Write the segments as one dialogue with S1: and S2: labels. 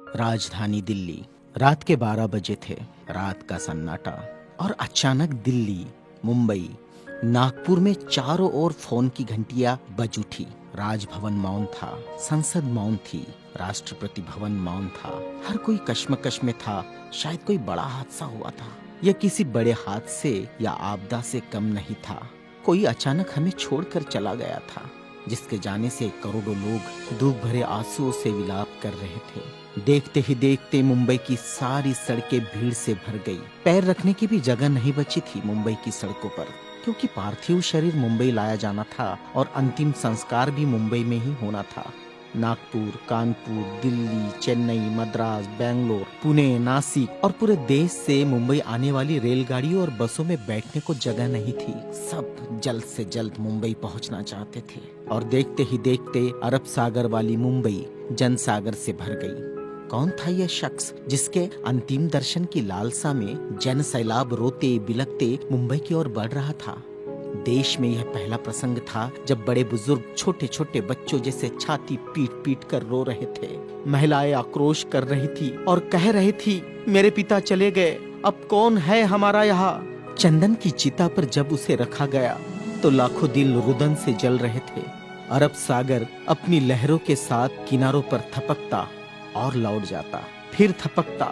S1: राजधानी दिल्ली। रात के 12 बजे थे। रात का सन्नाटा। और अचानक दिल्ली, मुंबई, नागपुर में चारों ओर फोन की घंटियां बज उठी। राजभवन मौन था, संसद मौन थी, राष्ट्रपति भवन मौन था। हर कोई कश्मकश में था। शायद कोई बड़ा हादसा हुआ था। यह किसी बड़े हादसे या आपदा से कम नहीं था। कोई अचानक हमें छोड़कर चला गया था, जिसके जाने से करोड़ों लोग दुख भरे आंसुओं से विलाप कर रहे थे। देखते ही देखते मुंबई की सारी सड़कें भीड़ से भर गई। पैर रखने की भी जगह नहीं बची थी मुंबई की सड़कों पर, क्योंकि पार्थिव शरीर मुंबई लाया जाना था और अंतिम संस्कार भी मुंबई में ही होना था। नागपुर, कानपुर, दिल्ली, चेन्नई, मद्रास, बेंगलोर, पुणे, नासिक और पूरे देश से मुंबई आने वाली रेलगाड़ियों और बसों में बैठने को जगह नहीं थी। सब जल्द से जल्द मुंबई पहुंचना चाहते थे और देखते ही देखते अरब सागर वाली मुंबई जनसागर से भर गई। कौन था यह शख्स जिसके अंतिम दर्शन की लालसा में जन सैलाब रोते बिलखते मुंबई की ओर बढ़ रहा था? देश में यह पहला प्रसंग था जब बड़े बुजुर्ग छोटे छोटे बच्चों जैसे छाती पीट पीट कर रो रहे थे। महिलाएं आक्रोश कर रही थी और कह रही थी, मेरे पिता चले गए, अब कौन है हमारा यहाँ। चंदन की चिता पर जब उसे रखा गया तो लाखों दिल रुदन से जल रहे थे। अरब सागर अपनी लहरों के साथ किनारों पर थपकता और लौट जाता, फिर थपकता,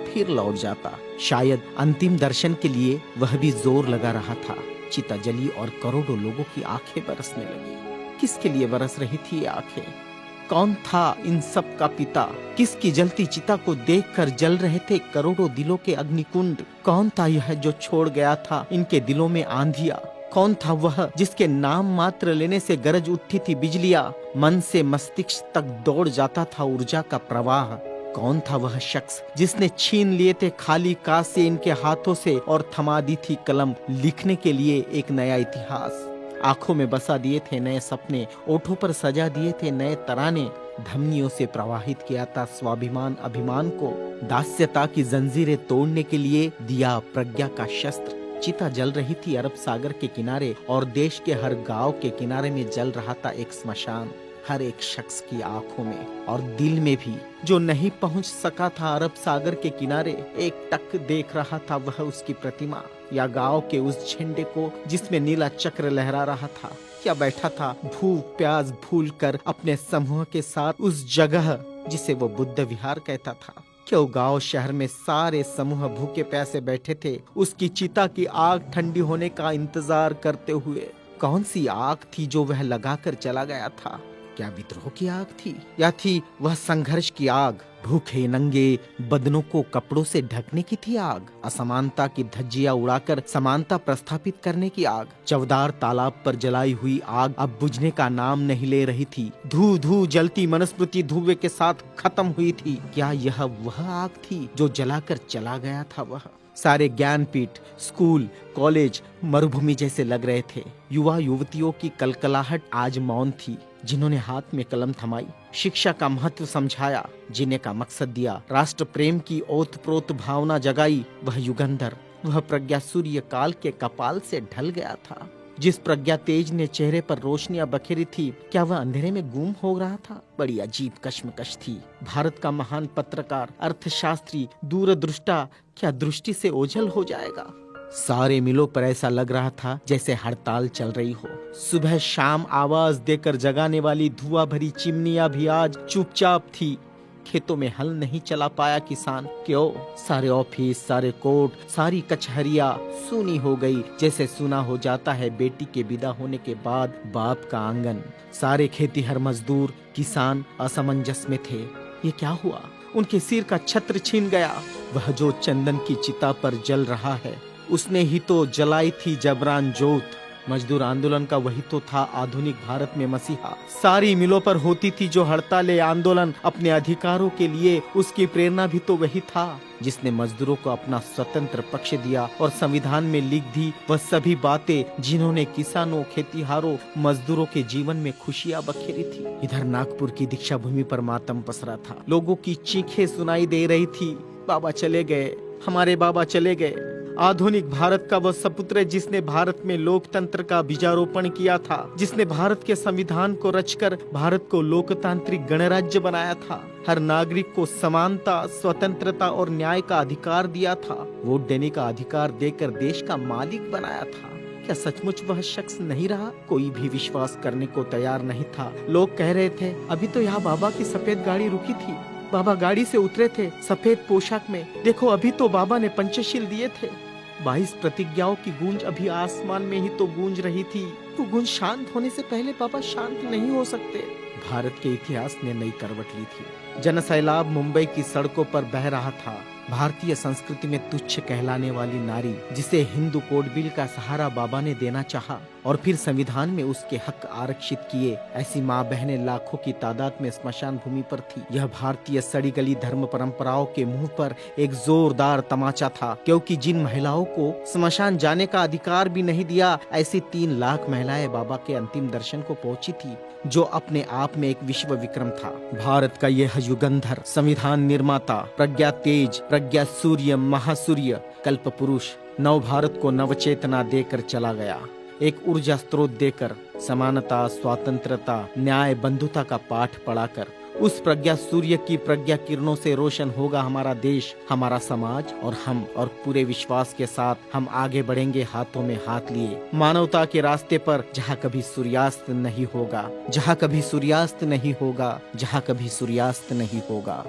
S1: फिर लौट जाता। शायद अंतिम दर्शन के लिए वह भी जोर लगा रहा था। चिता जली और करोड़ों लोगों की आंखें बरसने लगी। किसके लिए बरस रही थी ये आंखें? कौन था इन सब का पिता? किसकी जलती चिता को देखकर जल रहे थे करोड़ों दिलों के अग्निकुंड? कौन था यह जो छोड़ गया था इनके दिलों में आंधिया? कौन था वह जिसके नाम मात्र लेने से गरज उठती थी बिजलियां, मन से मस्तिष्क तक दौड़ जाता था ऊर्जा का प्रवाह? कौन था वह शख्स जिसने छीन लिए थे खाली कासे इनके हाथों से और थमा दी थी कलम लिखने के लिए एक नया इतिहास? आंखों में बसा दिए थे नए सपने, ओठों पर सजा दिए थे नए तराने, धमनियों से प्रवाहित किया था स्वाभिमान अभिमान को, दास्यता की जंजीरें तोड़ने के लिए दिया प्रज्ञा का शस्त्र। चिता जल रही थी अरब सागर के किनारे और देश के हर गांव के किनारे में जल रहा था एक स्मशान। हर एक शख्स की आंखों में और दिल में भी, जो नहीं पहुंच सका था अरब सागर के किनारे, एक टक देख रहा था वह उसकी प्रतिमा या गांव के उस झंडे को जिसमें नीला चक्र लहरा रहा था। क्या बैठा था भूख प्यास भूल कर अपने समूह के साथ उस जगह जिसे वो बुद्ध विहार कहता था? क्यों गांव शहर में सारे समूह भूखे प्यासे बैठे थे उसकी चिता की आग ठंडी होने का इंतजार करते हुए? कौन सी आग थी जो वह लगाकर चला गया था? क्या विद्रोह की आग थी या थी वह संघर्ष की आग? भूखे नंगे बदनों को कपड़ों से ढकने की थी आग? असमानता की धज्जियां उड़ाकर समानता प्रस्थापित करने की आग? चवदार तालाब पर जलाई हुई आग अब बुझने का नाम नहीं ले रही थी। धू धू जलती मनुस्मृति धुएं के साथ खत्म हुई थी। क्या यह वह आग थी जो जलाकर चला गया था वह? सारे ज्ञानपीठ, स्कूल, कॉलेज मरुभूमि जैसे लग रहे थे। युवा युवतियों की कलकलाहट आज मौन थी। जिन्होंने हाथ में कलम थमाई, शिक्षा का महत्व समझाया, जीने का मकसद दिया, राष्ट्र प्रेम की ओतप्रोत भावना जगाई, वह युगंधर, वह प्रज्ञा सूर्य काल के कपाल से ढल गया था। जिस प्रज्ञा तेज ने चेहरे पर रोशनियां बखेरी थी, क्या वह अंधेरे में गुम हो रहा था? बड़ी अजीब कश्मकश थी। भारत का महान पत्रकार, अर्थशास्त्री, दूरदृष्टा क्या दृष्टि से ओझल हो जाएगा? सारे मिलों पर ऐसा लग रहा था जैसे हड़ताल चल रही हो। सुबह शाम आवाज देकर जगाने वाली धुआं भरी चिमनियां भी आज चुपचाप थी। खेतों में हल नहीं चला पाया किसान। क्यों? सारे ऑफिस, सारे कोर्ट, सारी कचहरियां सूनी हो गई, जैसे सुना हो जाता है बेटी के विदा होने के बाद बाप का आंगन। सारे खेतीहर मजदूर, किसान असमंजस में थे। ये क्या हुआ? उनके सिर का छत्र छीन गया। वह जो चंदन की चिता पर जल रहा है, उसने ही तो जलाई थी जबरान जोत। मजदूर आंदोलन का वही तो था आधुनिक भारत में मसीहा। सारी मिलों पर होती थी जो हड़तालें, आंदोलन अपने अधिकारों के लिए, उसकी प्रेरणा भी तो वही था जिसने मजदूरों को अपना स्वतंत्र पक्ष दिया और संविधान में लिख दी वह सभी बातें जिन्होंने किसानों, खेतीहारों, मजदूरों के जीवन में खुशियां बखेरी थी। इधर नागपुर की दीक्षा भूमि पर मातम पसरा था। लोगों की चीखें सुनाई दे रही थी, बाबा चले गए, हमारे बाबा चले गए। आधुनिक भारत का वह सपुत्र है जिसने भारत में लोकतंत्र का बीजारोपण किया था, जिसने भारत के संविधान को रचकर भारत को लोकतांत्रिक गणराज्य बनाया था, हर नागरिक को समानता, स्वतंत्रता और न्याय का अधिकार दिया था, वोट देने का अधिकार देकर देश का मालिक बनाया था। क्या सचमुच वह शख्स नहीं रहा? कोई भी विश्वास करने को तैयार नहीं था। लोग कह रहे थे, अभी तो यहाँ बाबा की सफेद गाड़ी रुकी थी, बाबा गाड़ी से उतरे थे सफेद पोशाक में, देखो अभी तो बाबा ने पंचशील दिए थे। 22 प्रतिज्ञाओं की गूंज अभी आसमान में ही तो गूंज रही थी। वो गूंज शांत होने से पहले बाबा शांत नहीं हो सकते। भारत के इतिहास ने नई करवट ली थी। जनसैलाब मुंबई की सड़कों पर बह रहा था। भारतीय संस्कृति में तुच्छ कहलाने वाली नारी, जिसे हिंदू कोड बिल का सहारा बाबा ने देना चाहा और फिर संविधान में उसके हक आरक्षित किए, ऐसी माँ बहनें लाखों की तादाद में स्मशान भूमि पर थी। यह भारतीय सड़ी गली धर्म परंपराओं के मुंह पर एक जोरदार तमाचा था, क्योंकि जिन महिलाओं को स्मशान जाने का अधिकार भी नहीं दिया, ऐसी 3 लाख महिलाएं बाबा के अंतिम दर्शन को पहुंची थी, जो अपने आप में एक विश्व विक्रम था। भारत का यह युगंधर, संविधान निर्माता, प्रज्ञा तेज, प्रज्ञा सूर्य, महासूर्य, कल्प पुरुष नव भारत को नवचेतना देकर चला गया। एक ऊर्जा स्रोत देकर, समानता, स्वतंत्रता, न्याय, बंधुता का पाठ पढ़ाकर, उस प्रज्ञा सूर्य की प्रज्ञा किरणों से रोशन होगा हमारा देश, हमारा समाज और हम। और पूरे विश्वास के साथ हम आगे बढ़ेंगे हाथों में हाथ लिए, मानवता के रास्ते पर, जहाँ कभी सूर्यास्त नहीं होगा, जहाँ कभी सूर्यास्त नहीं होगा, जहाँ कभी सूर्यास्त नहीं होगा।